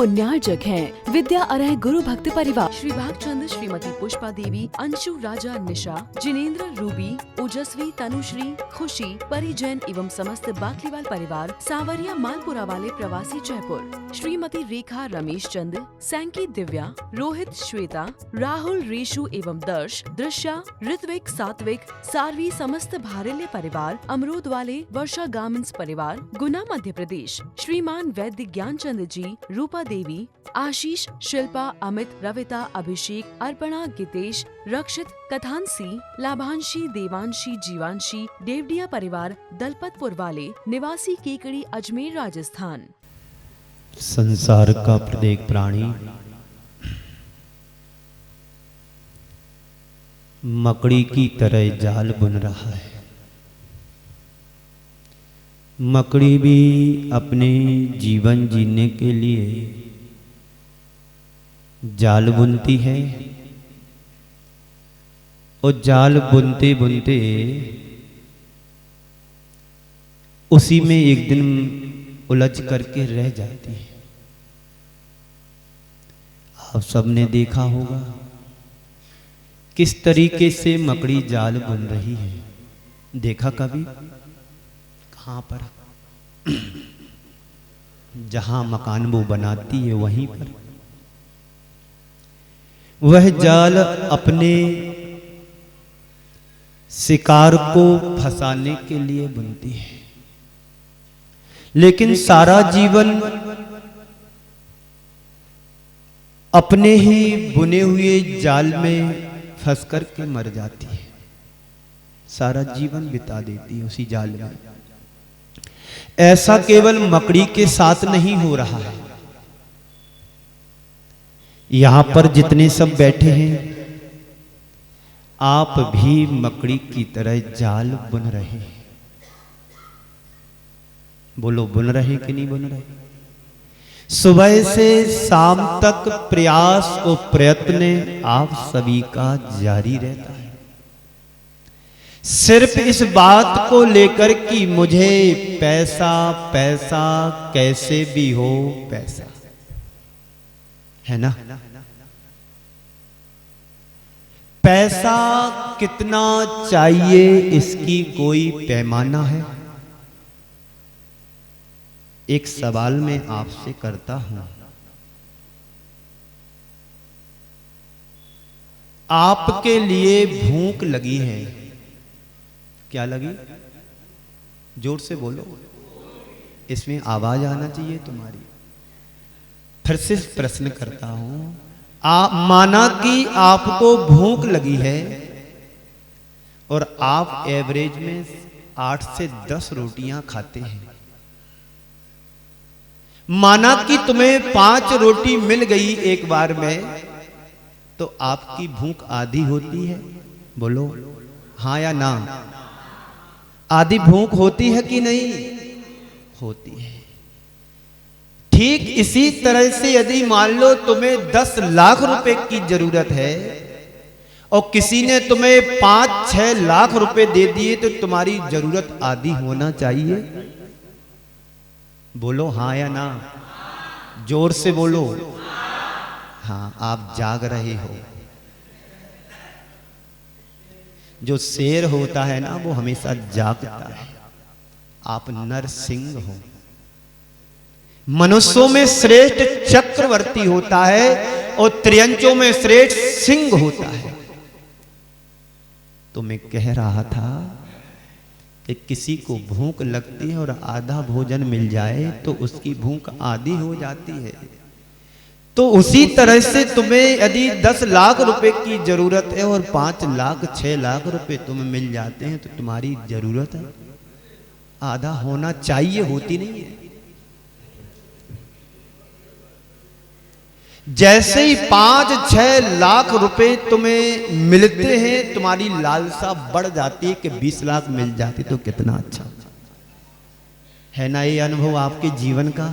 पुण्यार्जक हैं। विद्या अरह गुरु भक्त परिवार श्री भागचंद, श्रीमती पुष्पा देवी, अंशु राजा, निशा, जिनेन्द्र, रूबी, ओजस्वी, तनुश्री, खुशी, परिजन एवं समस्त बाकलीवाल परिवार, सावरिया मालपुरा वाले प्रवासी जयपुर, श्रीमती रेखा, रमेश चंद, सैंकी, दिव्या, रोहित, श्वेता, राहुल, रेशु एवं दर्श, दृश्या, ऋत्विक, सात्विक, सारवी, समस्त भारेल्य परिवार, अमरूद वाले, वर्षा गामिन्स परिवार, गुना मध्य प्रदेश, श्रीमान वैद्य ज्ञानचंद जी, रूपा देवी, आशीष, शिल्पा, अमित, रविता, अभिषेक, अर्पणा, गितेश, रक्षित, कथांसी, लाभांशी, देवांशी, जीवांशी, देवडिया परिवार, दलपतपुर वाले, निवासी केकड़ी, अजमेर, राजस्थान। संसार का प्रत्येक प्राणी मकड़ी की तरह जाल बुन रहा है। मकड़ी भी अपने जीवन जीने के लिए जाल बुनती है और जाल बुनते बुनते उसी में एक दिन उलझ करके रह जाती है। आप सबने देखा होगा किस तरीके से मकड़ी जाल बुन रही है। देखा कभी? कहाँ पर? जहां मकान वो बनाती है वहीं पर वह जाल अपने शिकार को फंसाने के लिए बुनती है, लेकिन सारा जीवन अपने ही बुने हुए जाल में फंस कर के मर जाती है। सारा जीवन बिता देती है उसी जाल में। ऐसा केवल मकड़ी के साथ नहीं हो रहा है। यहां पर जितने सब बैठे हैं, आप भी मकड़ी की तरह जाल बुन रहे हैं। बोलो, बुन रहे कि नहीं बुन रहे? सुबह से शाम तक प्रयास और प्रयत्न आप सभी का जारी रहता है, सिर्फ इस बात को लेकर कि मुझे पैसा पैसा कैसे भी हो पैसा, है ना? पैसा कितना चाहिए इसकी कोई पैमाना है? एक सवाल मैं आपसे करता हूं। आपके लिए भूख लगी है, क्या लगी? जोर से बोलो, इसमें आवाज आना चाहिए तुम्हारी। फिर से प्रश्न करता हूं। माना कि आपको भूख लगी है और आप एवरेज में 8 से 10 रोटियां खाते हैं। माना कि तुम्हें 5 रोटी मिल गई एक बार में, तो आपकी भूख आधी होती है? बोलो हाँ या ना। आधी भूख होती है कि नहीं होती है? ठीक इसी तरह से यदि मान लो तुम्हें 10 लाख रुपए की जरूरत है और किसी ने तुम्हें 5-6 लाख रुपए दे दिए, तो तुम्हारी जरूरत आधी होना चाहिए? बोलो हाँ या ना। जोर से बोलो। हाँ, आप जाग रहे हो। जो शेर होता है ना, वो हमेशा जागता है। आप नर सिंह हो। मनुष्यों में श्रेष्ठ चक्रवर्ती होता है और त्रियंचों में श्रेष्ठ सिंह होता है। तो मैं कह रहा था कि किसी को भूख लगती है और आधा भोजन मिल जाए तो उसकी भूख आधी हो जाती है। तो उसी तरह से तुम्हें यदि 10 लाख रुपए की जरूरत है और 5 लाख 6 लाख रुपए तुम्हें मिल जाते हैं, तो तुम्हारी जरूरत है आधा होना चाहिए, होती नहीं है। जैसे ही 5-6 लाख रुपए तुम्हें मिलते हैं, तुम्हारी लालसा बढ़ जाती है कि 20 लाख मिल जाती तो कितना अच्छा है ना। ये अनुभव आपके जीवन का।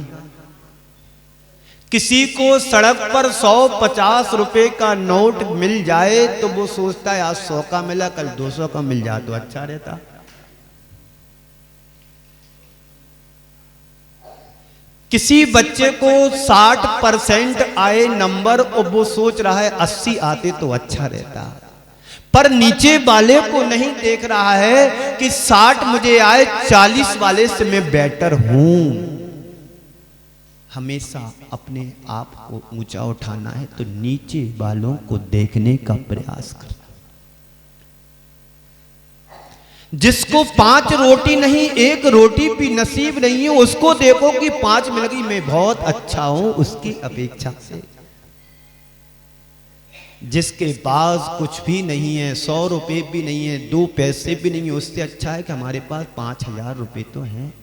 किसी को सड़क पर 100-50 रुपए का नोट मिल जाए तो वो सोचता है आज 100 का मिला, कल 200 का मिल जाए तो अच्छा रहता। किसी बच्चे को 60% आए नंबर और वो सोच रहा है 80 आते तो अच्छा रहता, पर नीचे वाले को नहीं देख रहा है कि 60 मुझे आए 40 वाले से मैं बेटर हूं। हमेशा अपने आप को ऊंचा उठाना है तो नीचे वालों को देखने का प्रयास करना। जिसको 5 रोटी नहीं 1 रोटी भी नसीब नहीं है उसको देखो कि 5 मिल गई, मैं बहुत अच्छा हूं उसकी अपेक्षा से। जिसके पास कुछ भी नहीं है, 100 रुपए भी नहीं है, 2 पैसे भी नहीं है, उससे अच्छा है कि हमारे पास 5,000 रुपए तो हैं।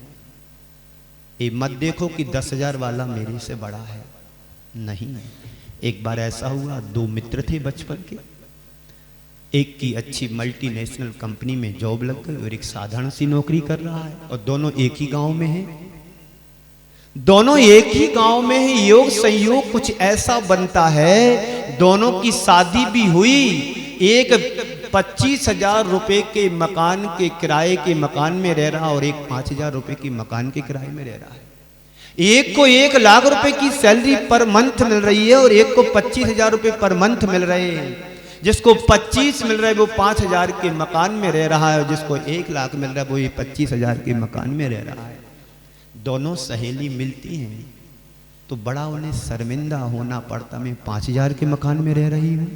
ये मत देखो कि 10,000 वाला मेरे से बड़ा है, नहीं। एक बार ऐसा हुआ, 2 मित्र थे बचपन के, एक की अच्छी मल्टीनेशनल कंपनी में जॉब लग गई और एक साधारण सी नौकरी कर रहा है, और दोनों एक ही गांव में हैं। दोनों एक ही गांव में है, योग संयोग कुछ ऐसा बनता है, दोनों की शादी भी हुई। एक 25,000 रुपए के मकान के किराए के मकान में रह रहा और एक 5,000 रुपए की मकान के किराए में रह रहा है। एक को 1 लाख रुपए की सैलरी पर मंथ मिल रही है और एक को 25,000 रुपए पर मंथ मिल रहे हैं। जिसको 25 मिल रहा है वो 5,000 के मकान में रह रहा है, और जिसको 1 लाख मिल रहा है वो ये 25,000 के मकान में रह रहा है। दोनों सहेली मिलती हैं तो बड़ा उन्हें शर्मिंदा होना पड़ता, मैं 5,000 के मकान में रह रही हूं।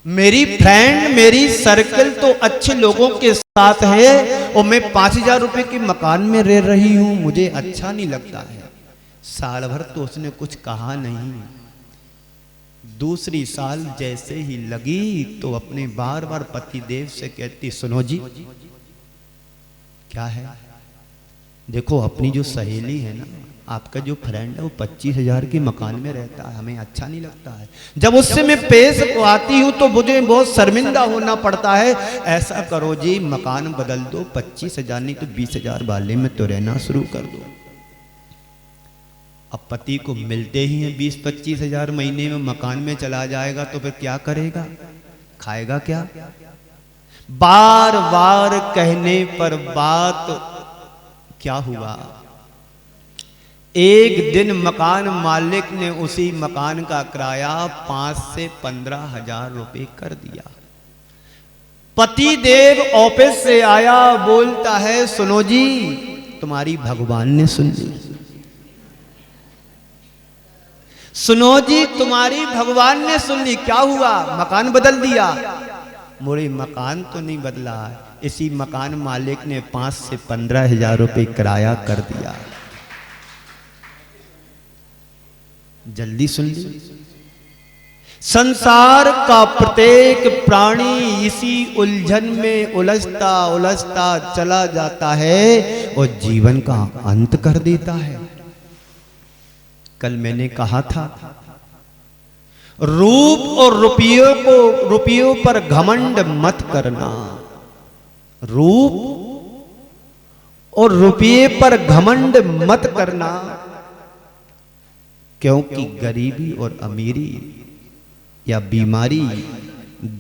मेरी फ्रेंड मेरी सर्कल तो अच्छे लोगों के साथ है और मैं 5,000 रुपए के मकान में रह रही हूं, मुझे अच्छा नहीं लगता है। साल भर तो उसने कुछ कहा नहीं। दूसरी साल जैसे ही लगी तो अपने बार बार पतिदेव से कहती, सुनो जी, क्या है, देखो अपनी जो सहेली है ना, आपका जो फ्रेंड है वो 25,000 के मकान में रहता है, हमें अच्छा नहीं लगता है। जब उससे मैं पेश को आती हूँ तो मुझे बहुत शर्मिंदा होना पड़ता है। ऐसा करो जी, मकान बदल दो, 25,000 नहीं तो 20,000 वाले में तो रहना शुरू कर दो। अब पति को मिलते ही हैं 20-25,000 महीने में, मकान में चला जाएगा तो फिर क्या करेगा, खाएगा क्या? बार बार कहने पर बात क्या हुआ, एक दिन मकान मालिक ने उसी मकान का किराया 5 से 15,000 रुपए कर दिया। पति देव ऑफिस से आया, बोलता है, सुनो जी, तुम्हारी भगवान ने सुन ली। सुनो जी, तुम्हारी भगवान ने सुन ली। क्या हुआ, मकान बदल दिया? मोरे मकान तो नहीं बदला, इसी मकान मालिक ने 5 से 15,000 रुपए किराया कर दिया। जल्दी सुन ली। संसार का प्रत्येक प्राणी इसी उलझन में उलझता उलझता चला जाता है और जीवन का अंत कर देता है। कल मैंने कहा था, रूप और रुपयों पर घमंड मत करना। रूप और रुपये पर घमंड मत करना, क्योंकि गरीबी और अमीरी या बीमारी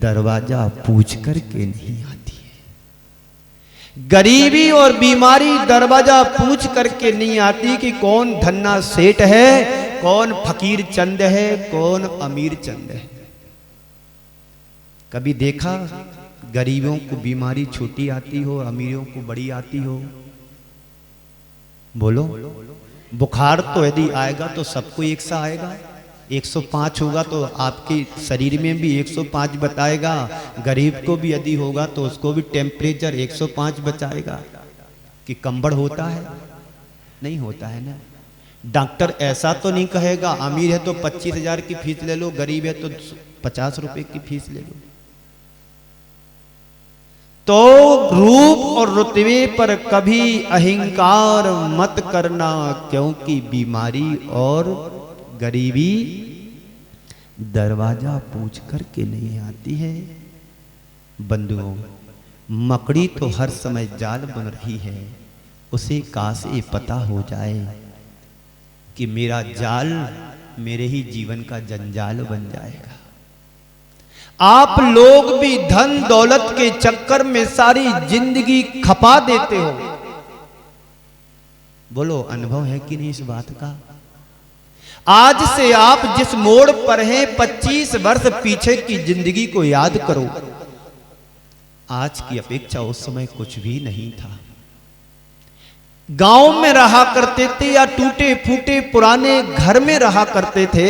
दरवाजा पूछ करके नहीं आती है। गरीबी और बीमारी दरवाजा पूछ करके नहीं आती कि कौन धन्ना सेठ है, कौन फकीर चंद है, कौन अमीर चंद है। कभी देखा गरीबों को बीमारी छोटी आती हो, अमीरों को बड़ी आती हो? बोलो। बुखार तो यदि आएगा तो सबको एक सा आएगा। 105 होगा तो आपके शरीर में भी 105 बताएगा। गरीब को भी यदि होगा तो उसको भी टेम्परेचर 105 बताएगा। कि कंबड़ होता है? नहीं होता है ना। डॉक्टर ऐसा तो नहीं कहेगा अमीर है तो 25,000 की फीस ले लो, गरीब है तो 50 रुपए की फीस ले लो। तो रूप और रुतबे पर कभी अहंकार मत करना, क्योंकि बीमारी और गरीबी दरवाजा पूछ करके नहीं आती है। बंधुओं, मकड़ी तो हर समय जाल बन रही है, उसे काश ये पता हो जाए कि मेरा जाल मेरे ही जीवन का जंजाल बन जाएगा। आप लोग भी धन दौलत के चक्कर में सारी जिंदगी खपा देते हो। बोलो अनुभव है कि नहीं इस बात का? आज से आप जिस मोड़ पर हैं 25 वर्ष पीछे की जिंदगी को याद करो। आज की अपेक्षा उस समय कुछ भी नहीं था। गांव में रहा करते थे या टूटे फूटे पुराने घर में रहा करते थे,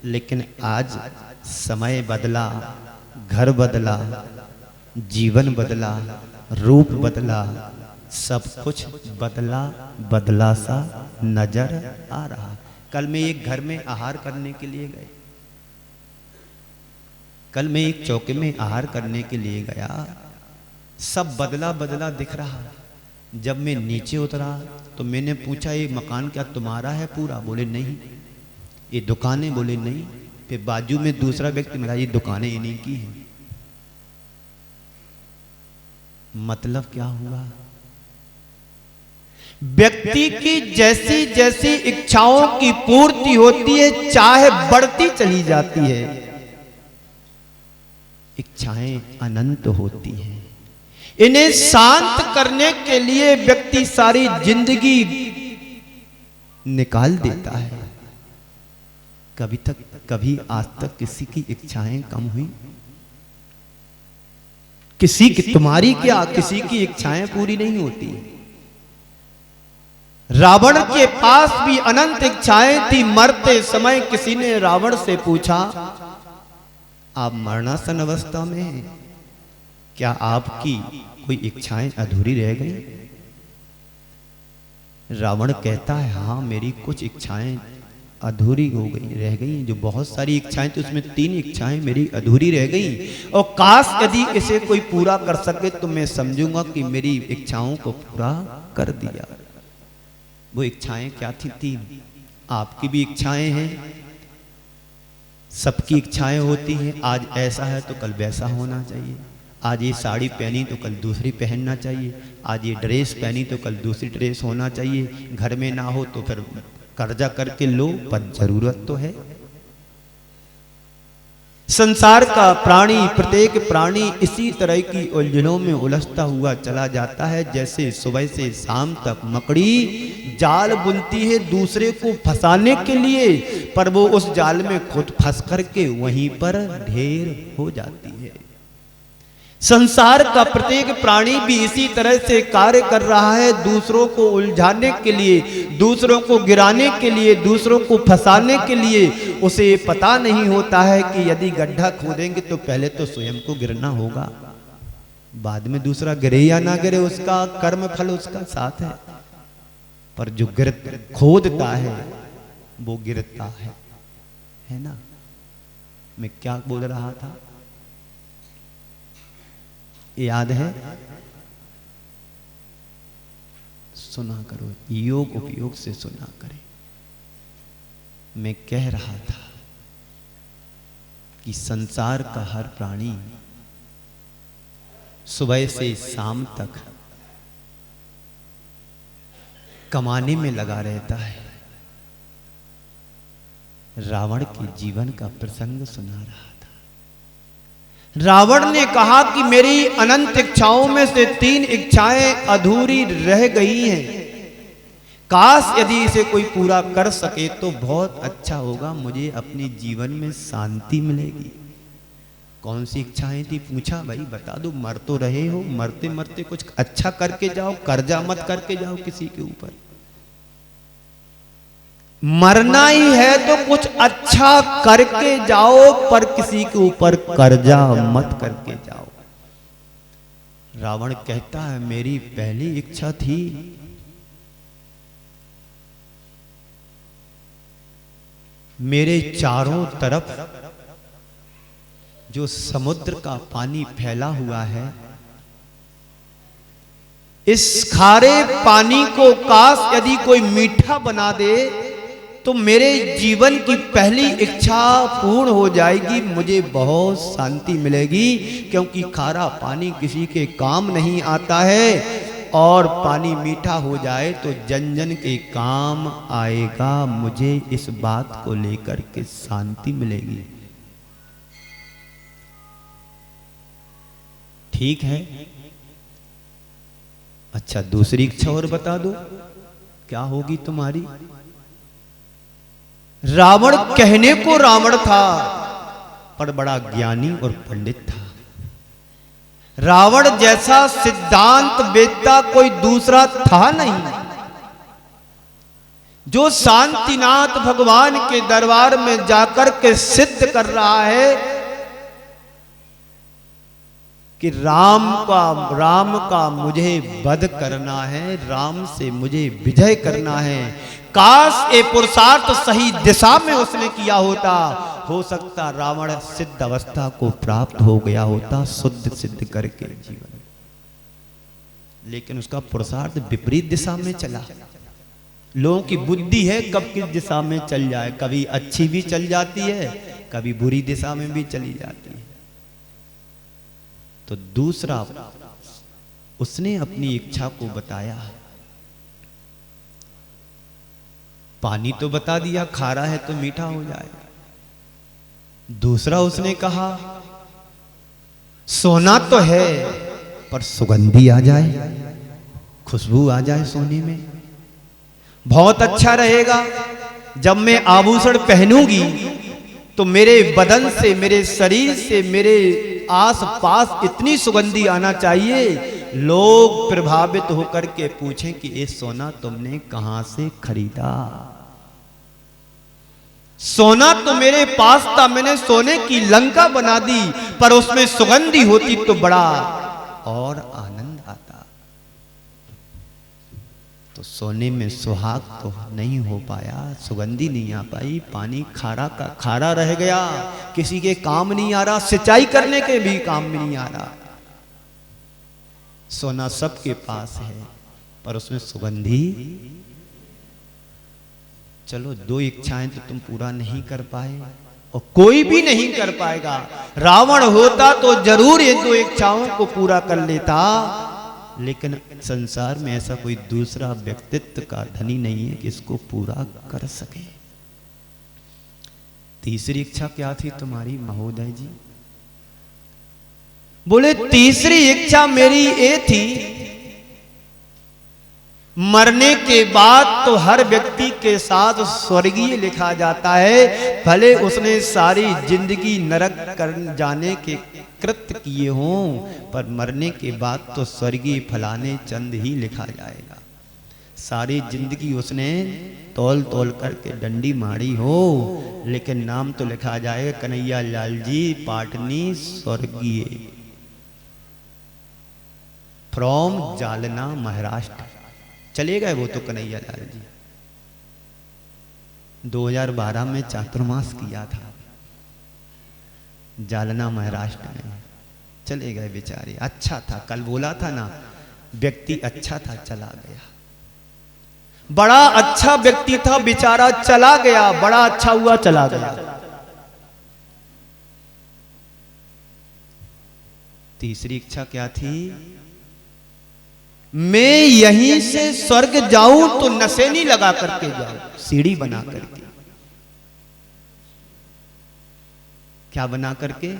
लेकिन आज समय बदला, घर बदला, जीवन बदला, रूप बदला, सब कुछ बदला बदला सा नजर आ रहा। कल मैं एक घर में आहार करने के लिए गए, कल मैं एक चौके में आहार करने के लिए गया, सब बदला बदला दिख रहा। जब मैं नीचे उतरा तो मैंने पूछा ये मकान क्या तुम्हारा है पूरा? बोले नहीं। ये दुकानें? बोले नहीं। फिर बाजू में दूसरा व्यक्ति मिला, ये दुकानें इन्हीं की हैं। मतलब क्या हुआ? व्यक्ति की जैसी जैसी इच्छाओं की पूर्ति होती है, चाहे बढ़ती चली जाती है। इच्छाएं अनंत होती हैं। इन्हें शांत करने के लिए व्यक्ति सारी जिंदगी निकाल देता है। कभी आज तक किसी की इच्छाएं कम हुई? किसी की, तुम्हारी क्या, किसी की इच्छाएं पूरी नहीं होती। रावण के पास भी अनंत इच्छाएं थी। मरते समय किसी ने रावण से पूछा, आप मरणासन अवस्था में हैं, क्या आपकी कोई इच्छाएं अधूरी रह गई? रावण कहता है, हाँ मेरी कुछ इच्छाएं अधूरी हो गई, रह गई। जो बहुत सारी इच्छाएं थी उसमें 3 इच्छाएं मेरी अधूरी रह गई, और काश यदि इसे कोई पूरा कर सके तो मैं समझूंगा कि मेरी इच्छाओं को पूरा कर दिया। वो इच्छाएं क्या थी? 3। आपकी भी इच्छाएं हैं, सबकी इच्छाएं होती हैं। आज ऐसा है तो कल वैसा होना चाहिए। आज ये साड़ी पहनी तो कल दूसरी पहनना चाहिए। आज ये ड्रेस पहनी तो कल दूसरी ड्रेस होना चाहिए। घर में ना हो तो फिर कर्जा करके लो, पर जरूरत तो है। संसार का प्राणी, प्रत्येक प्राणी इसी तरह की उलझनों में उलझता हुआ चला जाता है। जैसे सुबह से शाम तक मकड़ी जाल बुनती है दूसरे को फंसाने के लिए, पर वो उस जाल में खुद फंस करके वहीं पर ढेर हो जाती है। संसार का प्रत्येक प्राणी भी इसी तरह से कार्य कर रहा है, दूसरों को उलझाने के लिए, दूसरों को गिराने के लिए, दूसरों को फंसाने के लिए। उसे पता नहीं होता है कि यदि गड्ढा खोदेंगे तो पहले तो स्वयं को गिरना होगा, बाद में दूसरा गिरे या ना गिरे उसका कर्म फल उसका साथ है। पर जो खोदता है वो गिरता है ना। मैं क्या बोल रहा था, याद है? सुना करो, योग उपयोग से सुना करें। मैं कह रहा था कि संसार का हर प्राणी सुबह से शाम तक कमाने में लगा रहता है। रावण के जीवन का प्रसंग सुना रहा था। रावण ने कहा कि मेरी अनंत इच्छाओं में से 3 इच्छाएं अधूरी रह गई हैं, काश यदि इसे कोई पूरा कर सके तो बहुत अच्छा होगा, मुझे अपने जीवन में शांति मिलेगी। कौन सी इच्छाएं थी? पूछा, भाई बता दो, मर तो रहे हो, मरते मरते कुछ अच्छा करके जाओ, कर्जा मत करके जाओ किसी के ऊपर। मरना ही है तो कुछ अच्छा करके जाओ, पर किसी के ऊपर कर्जा मत करके जाओ। रावण कहता है, मेरी पहली इच्छा थी मेरे चारों तरफ जो समुद्र का पानी फैला हुआ है, इस खारे पानी को काश यदि कोई मीठा बना दे तो मेरे जीवन की पहली इच्छा पूर्ण हो जाएगी, मुझे बहुत शांति मिलेगी। क्योंकि खारा पानी किसी के काम नहीं आता है, और पानी मीठा हो जाए तो जन जन के काम आएगा। मुझे इस बात को लेकर के शांति मिलेगी। ठीक है, अच्छा दूसरी इच्छा और बता दो। क्या होगी तुम्हारी? रावण कहने को रावण था, पर बड़ा ज्ञानी और पंडित था। रावण जैसा सिद्धांत वेत्ता कोई दूसरा था नहीं। जो शांतिनाथ भगवान के दरबार में जाकर के सिद्ध कर रहा है कि राम का मुझे वध करना है, राम से मुझे विजय करना है। काश ये पुरुषार्थ सही दिशा में उसने किया होता, हो सकता रावण सिद्ध अवस्था को प्राप्त हो गया होता, शुद्ध सिद्ध करके जीवन। लेकिन उसका पुरुषार्थ विपरीत दिशा में चला। लोगों की बुद्धि है कब किस दिशा में चल जाए, कभी अच्छी भी चल जाती है, कभी बुरी दिशा में भी चली जाती है। तो दूसरा, उसने अपनी इच्छा को बताया। पानी तो बता दिया, खारा है तो मीठा हो जाए। दूसरा उसने कहा सोना तो है पर सुगंधी आ जाए, खुशबू आ जाए सोने में, बहुत अच्छा रहेगा। जब मैं आभूषण पहनूंगी तो मेरे बदन से, मेरे शरीर से, मेरे आस पास इतनी सुगंधी आना चाहिए, लोग प्रभावित होकर के पूछें कि ये सोना तुमने कहां से खरीदा। सोना तो मेरे पास था, मैंने सोने की लंका बना दी, पर उसमें सुगंधी होती तो बड़ा और आनंद आता। तो सोने में सुहाग तो नहीं हो पाया, सुगंधी नहीं आ पाई, पानी खारा का खारा रह गया, किसी के काम नहीं आ रहा, सिंचाई करने के भी काम में नहीं आ रहा। सोना सबके पास है पर उसमें सुगंधी। चलो दो इच्छाएं तो तुम पूरा नहीं कर पाए और कोई भी नहीं कर पाएगा। रावण होता तो जरूर ये दो इच्छाओं को पूरा कर लेता, लेकिन संसार में ऐसा कोई दूसरा व्यक्तित्व का धनी नहीं है कि इसको पूरा कर सके। तीसरी इच्छा क्या थी तुम्हारी महोदय जी? बोले तीसरी इच्छा मेरी ये थी, मरने के बाद तो हर व्यक्ति के साथ स्वर्गीय लिखा जाता है, भले उसने सारी जिंदगी नरक कर जाने के कृत्य किए हों, पर मरने के बाद तो स्वर्गीय फलाने चंद ही लिखा जाएगा। सारी जिंदगी उसने तौल तौल करके डंडी मारी हो, लेकिन नाम तो लिखा जाएगा कन्हैया लाल जी पाटनी स्वर्गीय, फ्रॉम जालना महाराष्ट्र। चले गए वो तो कन्हैया लाल जी। 2012 में चातुर्मास किया था जालना महाराष्ट्र में, चले गए बेचारे। अच्छा था, कल बोला था ना, व्यक्ति अच्छा था चला गया, बड़ा अच्छा व्यक्ति था बेचारा चला गया, बड़ा अच्छा हुआ चला गया। तीसरी इच्छा क्या थी? मैं यहीं से स्वर्ग जाऊं तो नशेनी लगा करके जाऊं, सीढ़ी बना करके। क्या बना करके?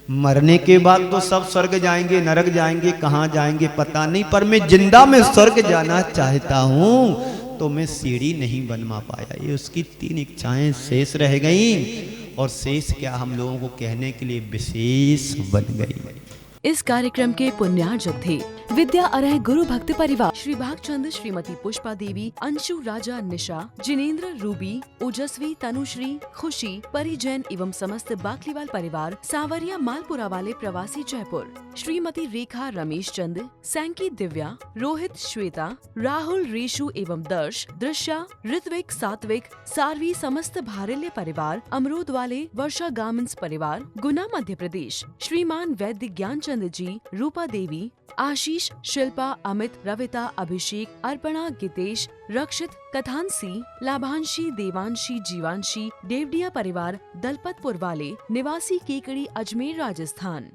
मरने के बाद तो सब स्वर्ग जाएंगे, नरक जाएंगे, कहां जाएंगे पता नहीं, पर मैं जिंदा में स्वर्ग जाना चाहता हूं, तो मैं सीढ़ी नहीं बनवा पाया। ये उसकी 3 इच्छाएं शेष रह गईं, और शेष क्या हम लोगों को कहने के लिए विशेष बन गई। इस कार्यक्रम के पुण्यार्जक थे विद्या अरह गुरु भक्त परिवार, श्री भागचंद, श्रीमती पुष्पा देवी, अंशु राजा निशा, जिनेंद्र रूबी, ओजस्वी तनुश्री, खुशी, परी जैन एवं समस्त बाकलीवाल परिवार, सांवरिया मालपुरा वाले प्रवासी जयपुर, श्रीमती रेखा, रमेश चंद, सैंकी दिव्या, रोहित, श्वेता, राहुल, रेशु एवं दर्श, दृश्या, ऋत्विक, सात्विक, सारवी, समस्त भारल्य परिवार, अमरूद वाले, वर्षा गार्मेंट्स परिवार, गुना मध्य प्रदेश, श्रीमान वैद्य ज्ञानचंद जी, रूपा देवी, आशीष, शिल्पा, अमित, रविता, अभिषेक, अर्पणा, गितेश, रक्षित, कथांसी, लाभांशी, देवांशी, जीवांशी, देवडिया परिवार, दलपतपुर वाले, निवासी केकड़ी, अजमेर, राजस्थान।